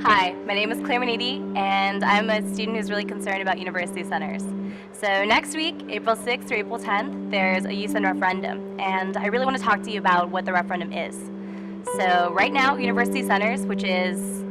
Hi, my name is Claire Maniti, and I'm a student who's really concerned about university centers. So next week, April 6th through April 10th, there's a UCEN referendum, and I really want to talk to you about what the referendum is. So right now, university centers, which is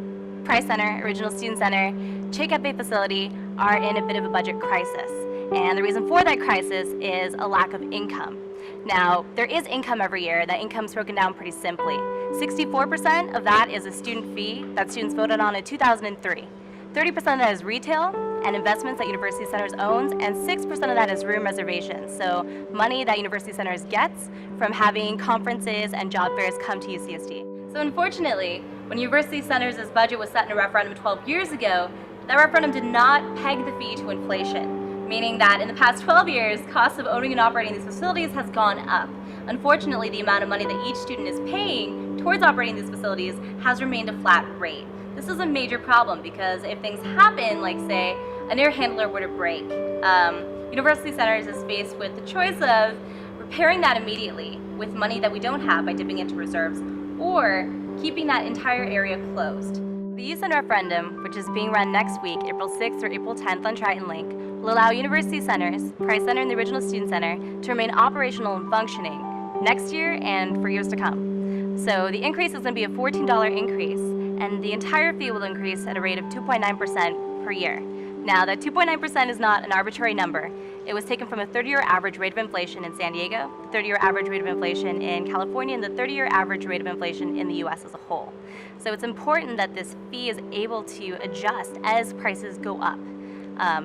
Price Center, Original Student Center, Che Cafe facility, are in a bit of a budget crisis. And the reason for that crisis is a lack of income. Now, there is income every year. That income's broken down pretty simply. 64% of that is a student fee that students voted on in 2003. 30% of that is retail and investments that University Centers owns, and 6% of that is room reservations, so money that University Centers gets from having conferences and job fairs come to UCSD. So unfortunately, when University Centers' budget was set in a referendum 12 years ago, that referendum did not peg the fee to inflation, meaning that in the past 12 years, costs of owning and operating these facilities has gone up. Unfortunately, the amount of money that each student is paying towards operating these facilities has remained a flat rate. This is a major problem because if things happen, like say an air handler were to break, University Centers is faced with the choice of repairing that immediately with money that we don't have by dipping into reserves, or keeping that entire area closed. The UCEN Referendum, which is being run next week, April 6th or April 10th on Tritonlink, will allow University Centers, Price Center and the Original Student Center, to remain operational and functioning next year and for years to come. So the increase is going to be a $14 increase, and the entire fee will increase at a rate of 2.9% per year. Now, that 2.9% is not an arbitrary number. It was taken from a 30-year average rate of inflation in San Diego, the 30-year average rate of inflation in California, and the 30-year average rate of inflation in the U.S. as a whole. So it's important that this fee is able to adjust as prices go up.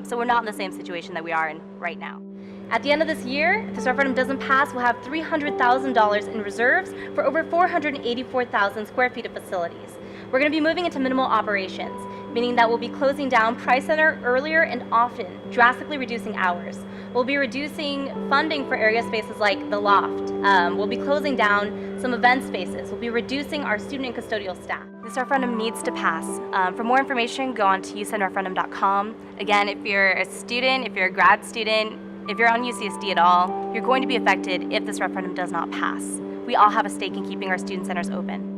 So we're not in the same situation that we are in right now. At the end of this year, if this referendum doesn't pass, we'll have $300,000 in reserves for over 484,000 square feet of facilities. We're going to be moving into minimal operations, meaning that we'll be closing down Price Center earlier and often, drastically reducing hours. We'll be reducing funding for area spaces like the Loft. We'll be closing down some event spaces. We'll be reducing our student and custodial staff. This referendum needs to pass. For more information, go on to ucenreferendum.com. Again, if you're a student, if you're a grad student, if you're on UCSD at all, you're going to be affected if this referendum does not pass. We all have a stake in keeping our student centers open.